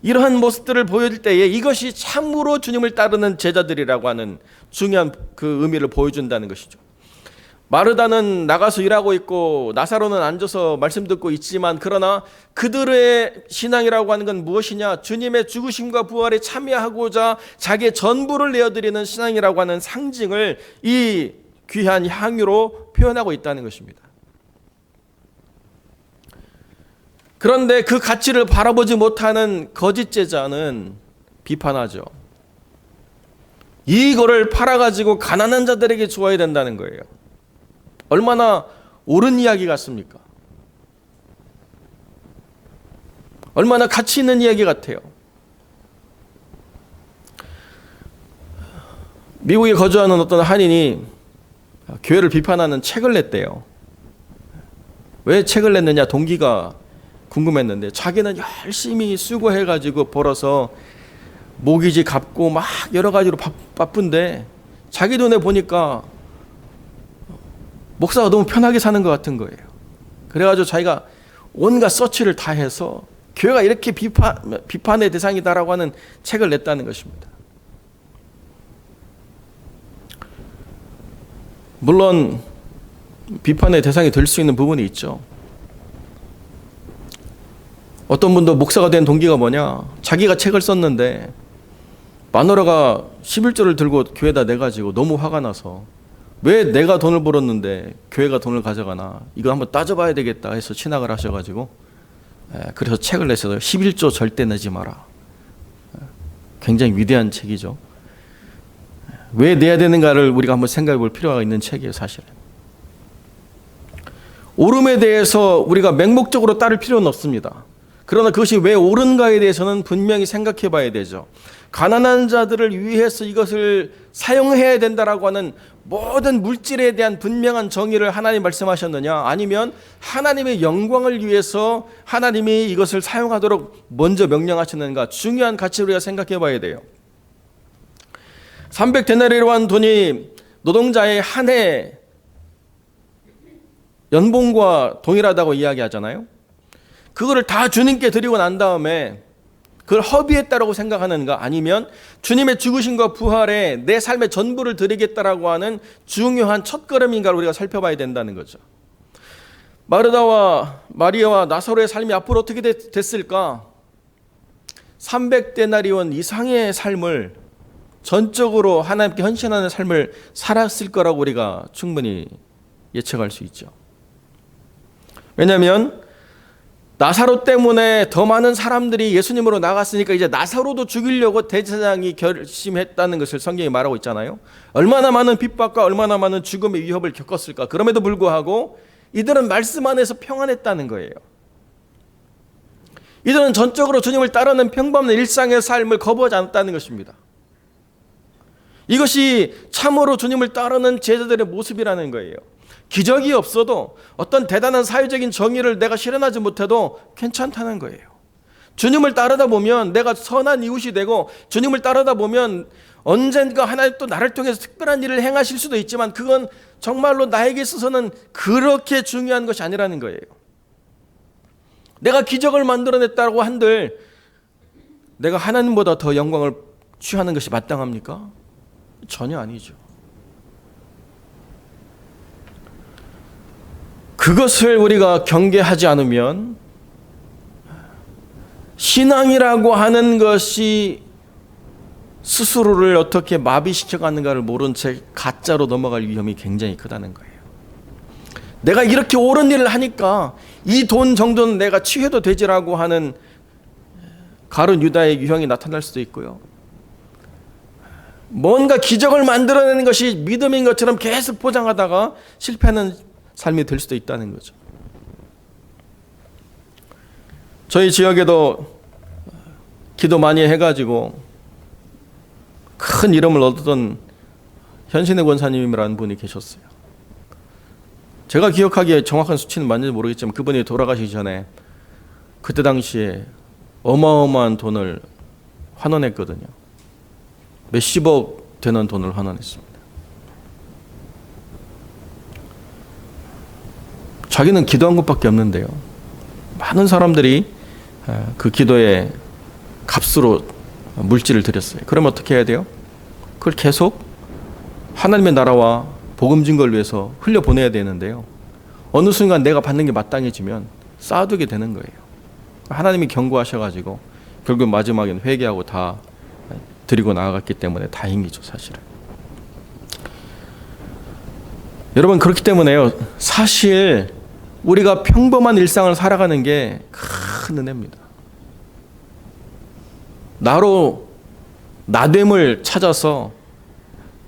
이러한 모습들을 보여줄 때에 이것이 참으로 주님을 따르는 제자들이라고 하는 중요한 그 의미를 보여준다는 것이죠. 마르다는 나가서 일하고 있고 나사로는 앉아서 말씀 듣고 있지만, 그러나 그들의 신앙이라고 하는 건 무엇이냐? 주님의 죽으심과 부활에 참여하고자 자기의 전부를 내어드리는 신앙이라고 하는 상징을 이 귀한 향유로 표현하고 있다는 것입니다. 그런데 그 가치를 바라보지 못하는 거짓 제자는 비판하죠. 이거를 팔아가지고 가난한 자들에게 주어야 된다는 거예요. 얼마나 옳은 이야기 같습니까? 얼마나 가치 있는 이야기 같아요. 미국에 거주하는 어떤 한인이 교회를 비판하는 책을 냈대요. 왜 책을 냈느냐 동기가 궁금했는데, 자기는 열심히 수고해가지고 벌어서 모기지 갚고 막 여러 가지로 바쁜데 자기 눈에 보니까 목사가 너무 편하게 사는 것 같은 거예요. 그래가지고 자기가 온갖 서치를 다 해서 교회가 이렇게 비판의 대상이다라고 하는 책을 냈다는 것입니다. 물론 비판의 대상이 될 수 있는 부분이 있죠. 어떤 분도 목사가 된 동기가 뭐냐? 자기가 책을 썼는데 마누라가 11조를 들고 교회에다 내가지고 너무 화가 나서, 왜 내가 돈을 벌었는데 교회가 돈을 가져가나, 이거 한번 따져봐야 되겠다 해서 신학을 하셔가지고 그래서 책을 냈어요. 11조 절대 내지 마라. 굉장히 위대한 책이죠. 왜 내야 되는가를 우리가 한번 생각해 볼 필요가 있는 책이에요, 사실은. 옳음에 대해서 우리가 맹목적으로 따를 필요는 없습니다. 그러나 그것이 왜 옳은가에 대해서는 분명히 생각해 봐야 되죠. 가난한 자들을 위해서 이것을 사용해야 된다라고 하는 모든 물질에 대한 분명한 정의를 하나님 말씀하셨느냐, 아니면 하나님의 영광을 위해서 하나님이 이것을 사용하도록 먼저 명령하셨는가, 중요한 가치를 우리가 생각해 봐야 돼요. 300데나리로 한 돈이 노동자의 한 해 연봉과 동일하다고 이야기하잖아요. 그거를 다 주님께 드리고 난 다음에 그걸 허비했다라고 생각하는가, 아니면 주님의 죽으심과 부활에 내 삶의 전부를 드리겠다라고 하는 중요한 첫걸음인가를 우리가 살펴봐야 된다는 거죠. 마르다와 마리아와 나사로의 삶이 앞으로 어떻게 됐을까? 300데나리온 이상의 삶을 전적으로 하나님께 헌신하는 삶을 살았을 거라고 우리가 충분히 예측할 수 있죠. 왜냐하면 나사로 때문에 더 많은 사람들이 예수님으로 나갔으니까 이제 나사로도 죽이려고 대제사장이 결심했다는 것을 성경이 말하고 있잖아요. 얼마나 많은 핍박과 얼마나 많은 죽음의 위협을 겪었을까. 그럼에도 불구하고 이들은 말씀 안에서 평안했다는 거예요. 이들은 전적으로 주님을 따르는 평범한 일상의 삶을 거부하지 않았다는 것입니다. 이것이 참으로 주님을 따르는 제자들의 모습이라는 거예요. 기적이 없어도 어떤 대단한 사회적인 정의를 내가 실현하지 못해도 괜찮다는 거예요. 주님을 따르다 보면 내가 선한 이웃이 되고, 주님을 따르다 보면 언젠가 하나님 또 나를 통해서 특별한 일을 행하실 수도 있지만 그건 정말로 나에게 있어서는 그렇게 중요한 것이 아니라는 거예요. 내가 기적을 만들어냈다고 한들 내가 하나님보다 더 영광을 취하는 것이 마땅합니까? 전혀 아니죠. 그것을 우리가 경계하지 않으면 신앙이라고 하는 것이 스스로를 어떻게 마비시켜가는가를 모른 채 가짜로 넘어갈 위험이 굉장히 크다는 거예요. 내가 이렇게 옳은 일을 하니까 이 돈 정도는 내가 취해도 되지라고 하는 가룟 유다의 유형이 나타날 수도 있고요. 뭔가 기적을 만들어내는 것이 믿음인 것처럼 계속 포장하다가 실패하는 삶이 될 수도 있다는 거죠. 저희 지역에도 기도 많이 해가지고 큰 이름을 얻었던 현신의 권사님이라는 분이 계셨어요. 제가 기억하기에 정확한 수치는 맞는지 모르겠지만 그분이 돌아가시기 전에 그때 당시에 어마어마한 돈을 환원했거든요. 몇십억 되는 돈을 환원했습니다. 자기는 기도한 것밖에 없는데요, 많은 사람들이 그 기도의 값으로 물질을 드렸어요. 그러면 어떻게 해야 돼요? 그걸 계속 하나님의 나라와 복음 증거를 위해서 흘려보내야 되는데요, 어느 순간 내가 받는 게 마땅해지면 쌓아두게 되는 거예요. 하나님이 경고하셔가지고 결국 마지막에는 회개하고 다 드리고 나아갔기 때문에 다행이죠, 사실은. 여러분, 그렇기 때문에요, 사실 우리가 평범한 일상을 살아가는 게 큰 은혜입니다. 나로 나됨을 찾아서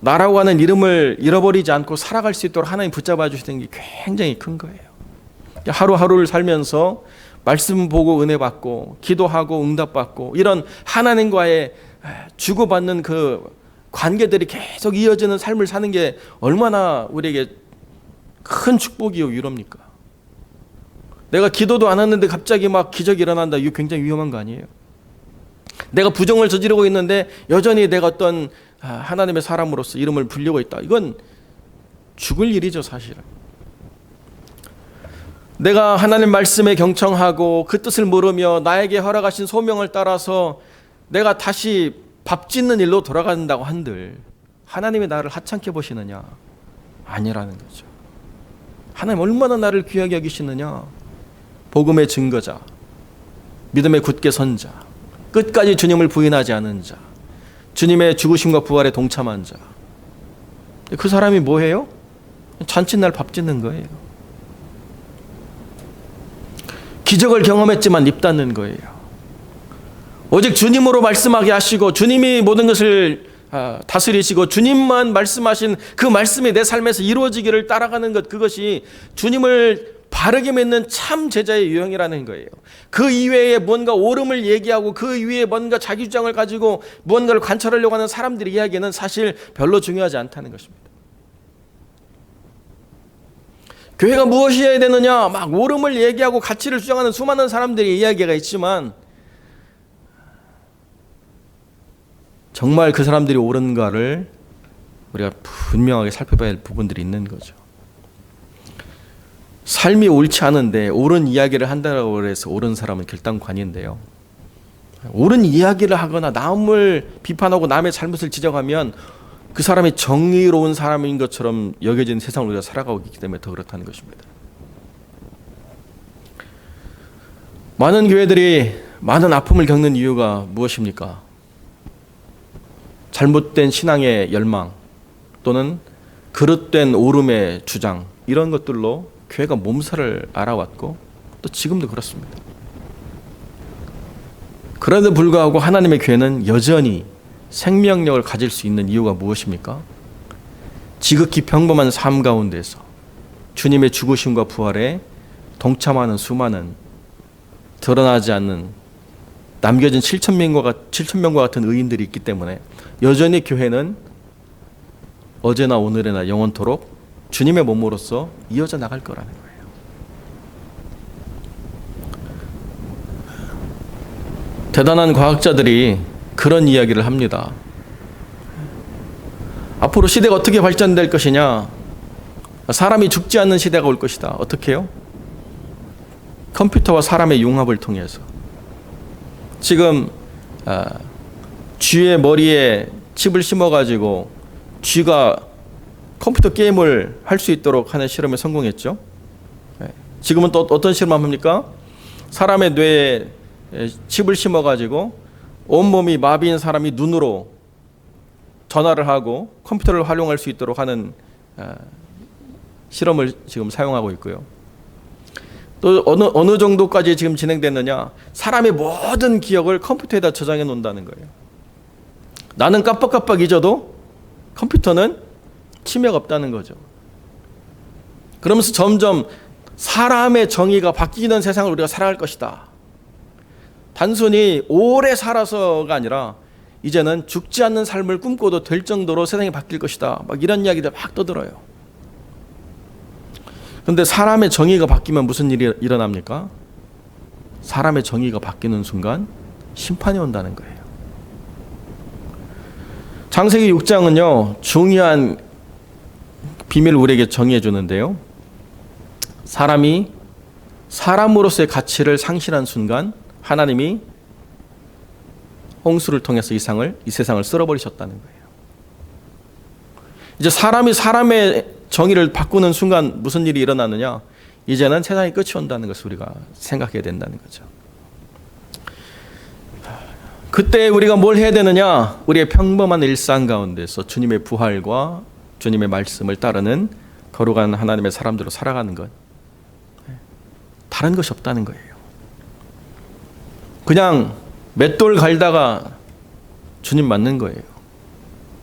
나라고 하는 이름을 잃어버리지 않고 살아갈 수 있도록 하나님 붙잡아 주시는 게 굉장히 큰 거예요. 하루하루를 살면서 말씀 보고 은혜 받고 기도하고 응답받고 이런 하나님과의 주고받는 그 관계들이 계속 이어지는 삶을 사는 게 얼마나 우리에게 큰 축복이요 위로입니까? 내가 기도도 안 했는데 갑자기 막 기적이 일어난다, 이거 굉장히 위험한 거 아니에요? 내가 부정을 저지르고 있는데 여전히 내가 어떤 하나님의 사람으로서 이름을 불리고 있다, 이건 죽을 일이죠, 사실은. 내가 하나님 말씀에 경청하고 그 뜻을 모르며 나에게 허락하신 소명을 따라서 내가 다시 밥 짓는 일로 돌아간다고 한들 하나님이 나를 하찮게 보시느냐? 아니라는 거죠. 하나님 얼마나 나를 귀하게 여기시느냐? 복음의 증거자, 믿음의 굳게 선 자, 끝까지 주님을 부인하지 않은 자, 주님의 죽으심과 부활에 동참한 자. 그 사람이 뭐해요? 잔칫날 밥 짓는 거예요. 기적을 경험했지만 입 닫는 거예요. 오직 주님으로 말씀하게 하시고 주님이 모든 것을 다스리시고 주님만 말씀하신 그 말씀이 내 삶에서 이루어지기를 따라가는 것, 그것이 주님을 바르게 맺는 참 제자의 유형이라는 거예요. 그 이외에 뭔가 옳음을 얘기하고 그 이외에 뭔가 자기 주장을 가지고 무언가를 관찰하려고 하는 사람들의 이야기는 사실 별로 중요하지 않다는 것입니다. 교회가 무엇이 해야 되느냐, 막 옳음을 얘기하고 가치를 주장하는 수많은 사람들의 이야기가 있지만 정말 그 사람들이 옳은가를 우리가 분명하게 살펴봐야 할 부분들이 있는 거죠. 삶이 옳지 않은데 옳은 이야기를 한다고 해서 옳은 사람은 결단관인데요. 옳은 이야기를 하거나 남을 비판하고 남의 잘못을 지적하면 그 사람이 정의로운 사람인 것처럼 여겨지는 세상을 우리가 살아가고 있기 때문에 더 그렇다는 것입니다. 많은 교회들이 많은 아픔을 겪는 이유가 무엇입니까? 잘못된 신앙의 열망 또는 그릇된 옳음의 주장, 이런 것들로 교회가 몸살을 앓아왔고 또 지금도 그렇습니다. 그럼에도 불구하고 하나님의 교회는 여전히 생명력을 가질 수 있는 이유가 무엇입니까? 지극히 평범한 삶 가운데서 주님의 죽으심과 부활에 동참하는 수많은 드러나지 않는 남겨진 7,000명과 같은 의인들이 있기 때문에 여전히 교회는 어제나 오늘이나 영원토록 주님의 몸으로서 이어져 나갈 거라는 거예요. 대단한 과학자들이 그런 이야기를 합니다. 앞으로 시대가 어떻게 발전될 것이냐? 사람이 죽지 않는 시대가 올 것이다. 어떻게 해요? 컴퓨터와 사람의 융합을 통해서. 지금 쥐의 머리에 칩을 심어가지고 쥐가 컴퓨터 게임을 할 수 있도록 하는 실험에 성공했죠. 지금은 또 어떤 실험을 합니까? 사람의 뇌에 칩을 심어가지고 온몸이 마비인 사람이 눈으로 전화를 하고 컴퓨터를 활용할 수 있도록 하는 실험을 지금 사용하고 있고요. 또 어느 정도까지 지금 진행됐느냐? 사람의 모든 기억을 컴퓨터에다 저장해 놓는다는 거예요. 나는 깜빡깜빡 잊어도 컴퓨터는 치매가 없다는 거죠. 그러면서 점점 사람의 정의가 바뀌는 세상을 우리가 살아갈 것이다. 단순히 오래 살아서가 아니라 이제는 죽지 않는 삶을 꿈꿔도 될 정도로 세상이 바뀔 것이다. 막 이런 이야기들 막 떠들어요. 그런데 사람의 정의가 바뀌면 무슨 일이 일어납니까? 사람의 정의가 바뀌는 순간 심판이 온다는 거예요. 창세기 6장은요, 중요한 비밀을 우리에게 정의해 주는데요. 사람이 사람으로서의 가치를 상실한 순간 하나님이 홍수를 통해서 이 세상을 쓸어버리셨다는 거예요. 이제 사람이 사람의 정의를 바꾸는 순간 무슨 일이 일어나느냐? 이제는 세상이 끝이 온다는 것을 우리가 생각해야 된다는 거죠. 그때 우리가 뭘 해야 되느냐? 우리의 평범한 일상 가운데서 주님의 부활과 주님의 말씀을 따르는 거룩한 하나님의 사람들로 살아가는 것. 다른 것이 없다는 거예요. 그냥 맷돌 갈다가 주님 맞는 거예요.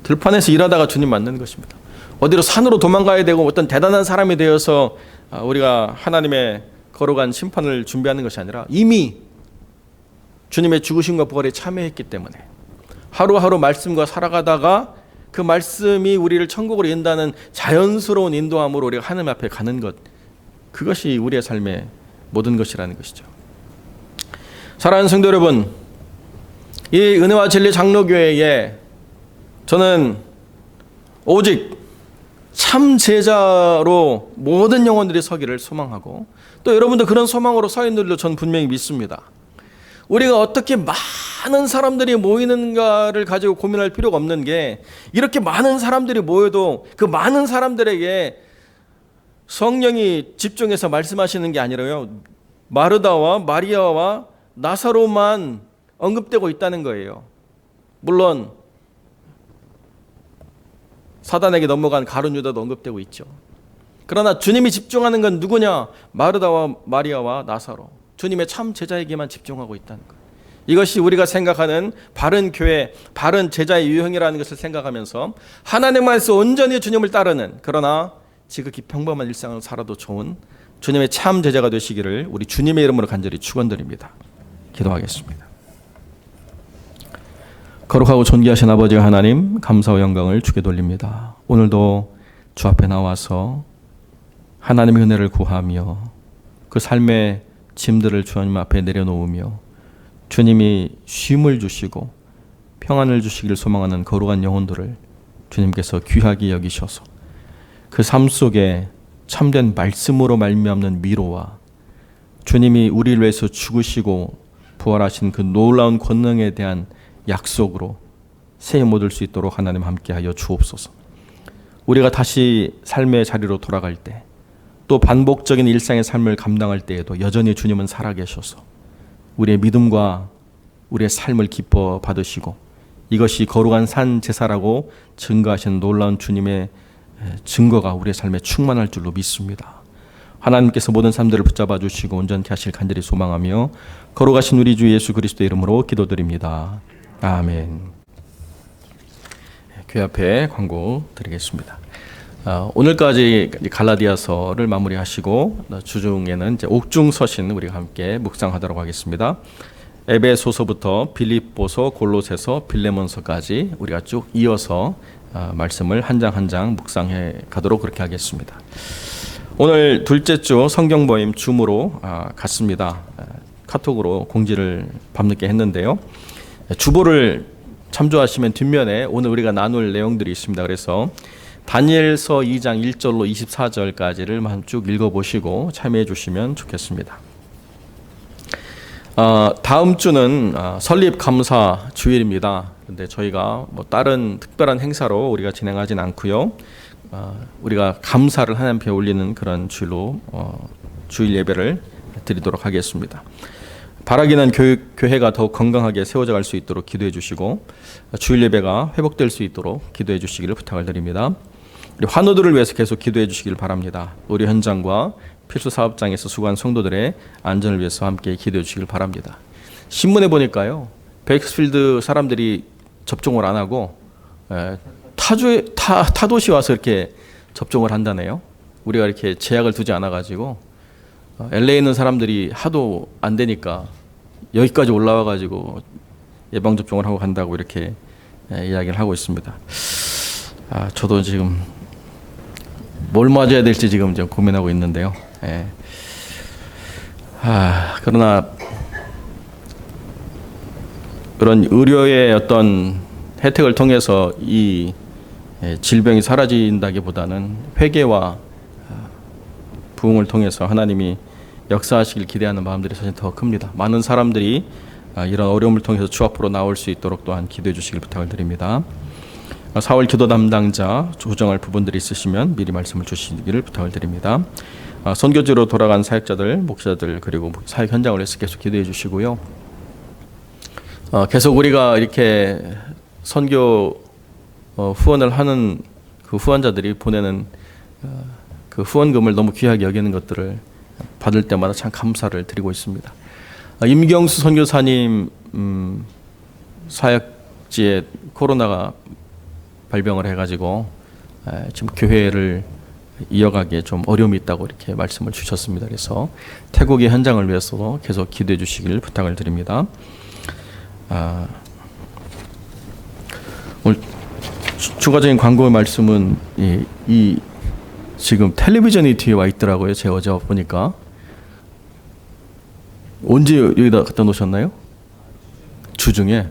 들판에서 일하다가 주님 맞는 것입니다. 어디로 산으로 도망가야 되고 어떤 대단한 사람이 되어서 우리가 하나님의 거룩한 심판을 준비하는 것이 아니라 이미 주님의 죽으심과 부활에 참여했기 때문에 하루하루 말씀과 살아가다가 그 말씀이 우리를 천국으로 인도하는 자연스러운 인도함으로 우리가 하나님 앞에 가는 것, 그것이 우리의 삶의 모든 것이라는 것이죠. 사랑하는 성도 여러분, 이 은혜와 진리 장로교회에 저는 오직 참 제자로 모든 영혼들이 서기를 소망하고 또 여러분도 그런 소망으로 서 있는 줄로 저는 분명히 믿습니다. 우리가 어떻게 많은 사람들이 모이는가를 가지고 고민할 필요가 없는 게, 이렇게 많은 사람들이 모여도 그 많은 사람들에게 성령이 집중해서 말씀하시는 게 아니라요, 마르다와 마리아와 나사로만 언급되고 있다는 거예요. 물론 사단에게 넘어간 가룟 유다도 언급되고 있죠. 그러나 주님이 집중하는 건 누구냐? 마르다와 마리아와 나사로, 주님의 참 제자에게만 집중하고 있다는 것. 이것이 우리가 생각하는 바른 교회, 바른 제자의 유형이라는 것을 생각하면서 하나님 안에서 온전히 주님을 따르는, 그러나 지극히 평범한 일상을 살아도 좋은 주님의 참 제자가 되시기를 우리 주님의 이름으로 간절히 축원드립니다. 기도하겠습니다. 거룩하고 존귀하신 아버지 하나님, 감사와 영광을 주께 돌립니다. 오늘도 주 앞에 나와서 하나님의 은혜를 구하며 그 삶의 짐들을 주님 앞에 내려놓으며 주님이 쉼을 주시고 평안을 주시기를 소망하는 거룩한 영혼들을 주님께서 귀하게 여기셔서 그 삶 속에 참된 말씀으로 말미암는 위로와 주님이 우리를 위해서 죽으시고 부활하신 그 놀라운 권능에 대한 약속으로 새 힘 얻을 수 있도록 하나님 함께하여 주옵소서. 우리가 다시 삶의 자리로 돌아갈 때, 또 반복적인 일상의 삶을 감당할 때에도 여전히 주님은 살아계셔서 우리의 믿음과 우리의 삶을 기뻐 받으시고 이것이 거룩한 산 제사라고 증거하시는 놀라운 주님의 증거가 우리의 삶에 충만할 줄로 믿습니다. 하나님께서 모든 삶들을 붙잡아 주시고 온전케 하실 간절히 소망하며 거룩하신 우리 주 예수 그리스도의 이름으로 기도드립니다. 아멘. 교회 앞에 광고 드리겠습니다. 오늘까지 갈라디아서를 마무리하시고 주중에는 이제 옥중서신 우리가 함께 묵상하도록 하겠습니다. 에베소서부터 빌립보서, 골로새서, 빌레몬서까지 우리가 쭉 이어서 말씀을 한 장 한 장 묵상해 가도록 그렇게 하겠습니다. 오늘 둘째 주 성경 모임 줌으로 갔습니다. 카톡으로 공지를 밤늦게 했는데요. 주보를 참조하시면 뒷면에 오늘 우리가 나눌 내용들이 있습니다. 그래서 다니엘서 2장 1절로 24절까지를 쭉 읽어보시고 참여해 주시면 좋겠습니다. 다음 주는 설립 감사 주일입니다. 근데 저희가 뭐 다른 특별한 행사로 우리가 진행하진 않고요. 우리가 감사를 하나님께 올리는 그런 주일로 주일 예배를 드리도록 하겠습니다. 바라기는 교회가 더욱 건강하게 세워져 갈 수 있도록 기도해 주시고 주일 예배가 회복될 수 있도록 기도해 주시기를 부탁을 드립니다. 우리 환우들을 위해서 계속 기도해 주시길 바랍니다. 의료 현장과 필수 사업장에서 수고한 성도들의 안전을 위해서 함께 기도해 주시길 바랍니다. 신문에 보니까요, 베이커스필드 사람들이 접종을 안 하고 타도시 와서 이렇게 접종을 한다네요. 우리가 이렇게 제약을 두지 않아 가지고 LA에 있는 사람들이 하도 안 되니까 여기까지 올라와 가지고 예방 접종을 하고 간다고 이렇게 이야기를 하고 있습니다. 저도 지금 뭘 맞아야 될지 지금 좀 고민하고 있는데요. 그러나 그런 의료의 어떤 혜택을 통해서 이 질병이 사라진다기보다는 회개와 부흥을 통해서 하나님이 역사하시길 기대하는 마음들이 사실 더 큽니다. 많은 사람들이 이런 어려움을 통해서 주 앞으로 나올 수 있도록 또한 기도해 주시길 부탁을 드립니다. 4월 기도 담당자 조정할 부분들이 있으시면 미리 말씀을 주시기를 부탁을 드립니다. 선교지로 돌아간 사역자들, 목사들 그리고 사역 현장을 위해서 계속 기도해 주시고요. 계속 우리가 이렇게 선교 후원을 하는 그 후원자들이 보내는 그 후원금을 너무 귀하게 여기는 것들을 받을 때마다 참 감사를 드리고 있습니다. 임경수 선교사님 사역지에 코로나가 발병을 해가지고 지금 교회를 이어가기에 좀 어려움이 있다고 이렇게 말씀을 주셨습니다. 그래서 태국의 현장을 위해서도 계속 기도해 주시길 부탁을 드립니다. 오늘 추가적인 광고 말씀은 이 지금 텔레비전이 뒤에 와 있더라고요. 제가 어제 보니까. 언제 여기다 갖다 놓으셨나요? 주중에.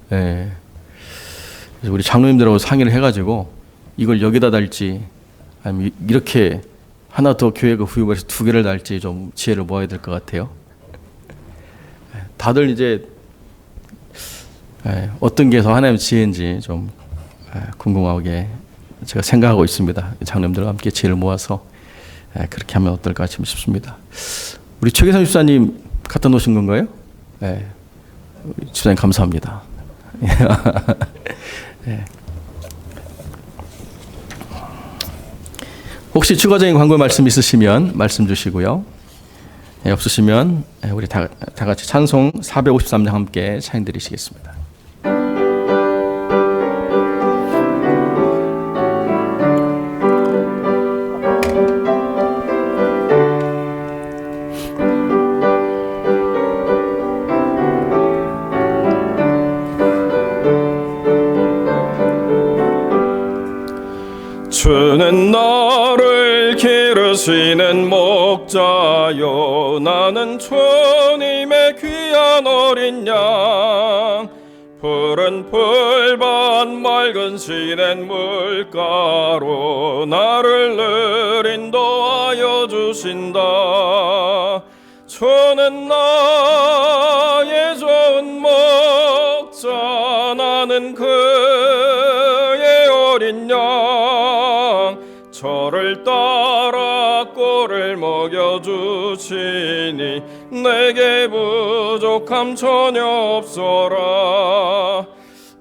네. 그래서 우리 장로님들하고 상의를 해가지고 이걸 여기다 달지 아니면 이렇게 하나 더 교회가 후유해서 2개를 달지 좀 지혜를 모아야 될 것 같아요. 다들 이제 어떤 게 더 하나님 지혜인지 좀 궁금하게 제가 생각하고 있습니다. 장로님들과 함께 지혜를 모아서 그렇게 하면 어떨까 싶습니다. 우리 최계상 집사님 갖다 놓으신 건가요? 네. 집사님 감사합니다. 네. 혹시 추가적인 광고 말씀 있으시면 말씀 주시고요. 없으시면 우리 다 같이 찬송 453장 함께 찬양 드리시겠습니다. 주는 나를 기르시는 목자요, 나는 주님의 귀한 어린 양. 푸른 풀밭 맑은 시냇 물가로 나를 늘 인도하여 주신다. 주는 나의 좋은 목자, 나는 그의 어린 양. 저를 따라 꼴을 먹여주시니 내게 부족함 전혀 없어라.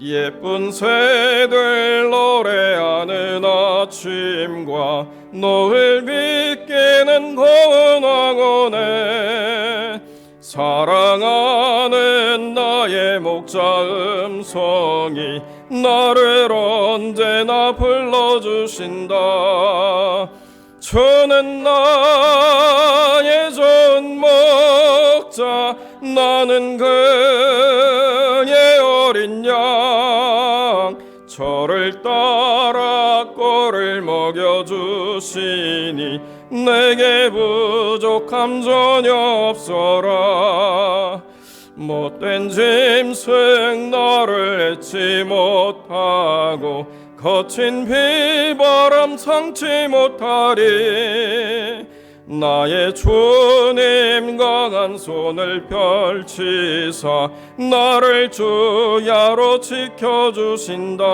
예쁜 새들 노래하는 아침과 노을 비끼는 고운 황혼에 사랑하는 나의 목자 음성이 나를 언제나 불러주신다. 주는 나의 좋은 목자, 나는 그의 어린 양. 저를 따라 꼴을 먹여주시니 내게 부족함 전혀 없어라. 못된 짐승 나를 잊지 못하고 거친 비바람 상치 못하리. 나의 주님 강한 손을 펼치사 나를 주야로 지켜주신다.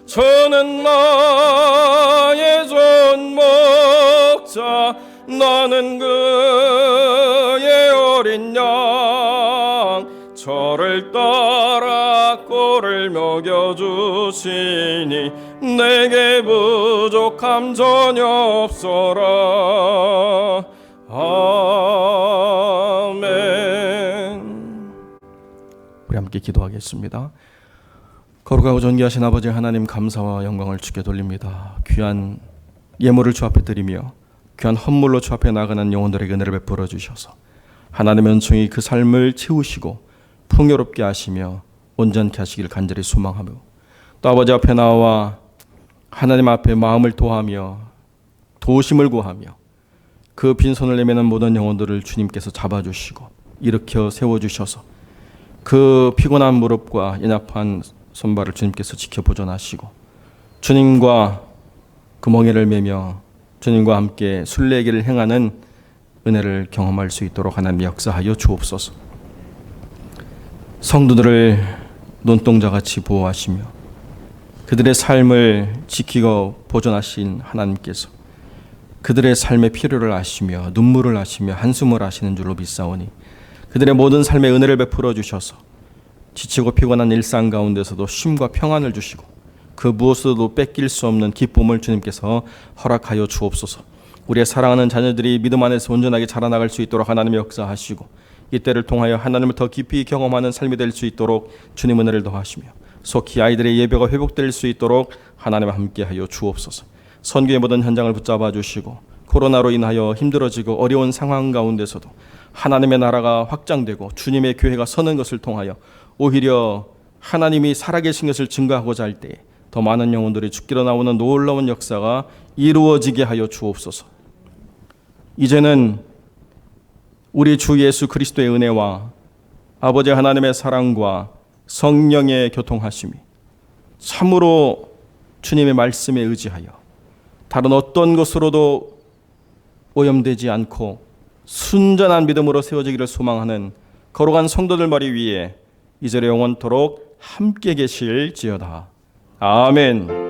저는 나의 좋은 목자, 나는 그의 어린 양. 저를 따라 꼴을 먹여주시니 내게 부족함 전혀 없어라. 아멘. 우리 함께 기도하겠습니다. 거룩하고 존귀하신 아버지 하나님, 감사와 영광을 주께 돌립니다. 귀한 예물을 주 앞에 드리며 귀한 헌물로 주 앞에 나가는 영혼들에게 은혜를 베풀어 주셔서 하나님의 은총이 그 삶을 채우시고 풍요롭게 하시며 온전케 하시기를 간절히 소망하며, 또 아버지 앞에 나와 하나님 앞에 마음을 토하며 도우심을 구하며 그 빈손을 내미는 모든 영혼들을 주님께서 잡아주시고 일으켜 세워주셔서 그 피곤한 무릎과 연약한 손발을 주님께서 지켜 보존하시고 주님과 그 멍에를 매며 주님과 함께 순례길을 행하는 은혜를 경험할 수 있도록 하나님 역사하여 주옵소서. 성도들을 눈동자같이 보호하시며 그들의 삶을 지키고 보존하신 하나님께서 그들의 삶의 필요를 아시며 눈물을 아시며 한숨을 아시는 줄로 믿사오니 그들의 모든 삶에 은혜를 베풀어 주셔서 지치고 피곤한 일상 가운데서도 쉼과 평안을 주시고 그 무엇으로도 뺏길 수 없는 기쁨을 주님께서 허락하여 주옵소서. 우리의 사랑하는 자녀들이 믿음 안에서 온전하게 자라나갈 수 있도록 하나님의 역사하시고 이때를 통하여 하나님을 더 깊이 경험하는 삶이 될 수 있도록 주님 은혜를 더하시며 속히 아이들의 예배가 회복될 수 있도록 하나님과 함께하여 주옵소서. 선교의 모든 현장을 붙잡아 주시고 코로나로 인하여 힘들어지고 어려운 상황 가운데서도 하나님의 나라가 확장되고 주님의 교회가 서는 것을 통하여 오히려 하나님이 살아계신 것을 증거하고자 할 때에 더 많은 영혼들이 죽기로 나오는 놀라운 역사가 이루어지게 하여 주옵소서. 이제는 우리 주 예수 그리스도의 은혜와 아버지 하나님의 사랑과 성령의 교통하심이 참으로 주님의 말씀에 의지하여 다른 어떤 것으로도 오염되지 않고 순전한 믿음으로 세워지기를 소망하는 거룩한 성도들 머리 위에 이제로 영원토록 함께 계실지어다. 아멘.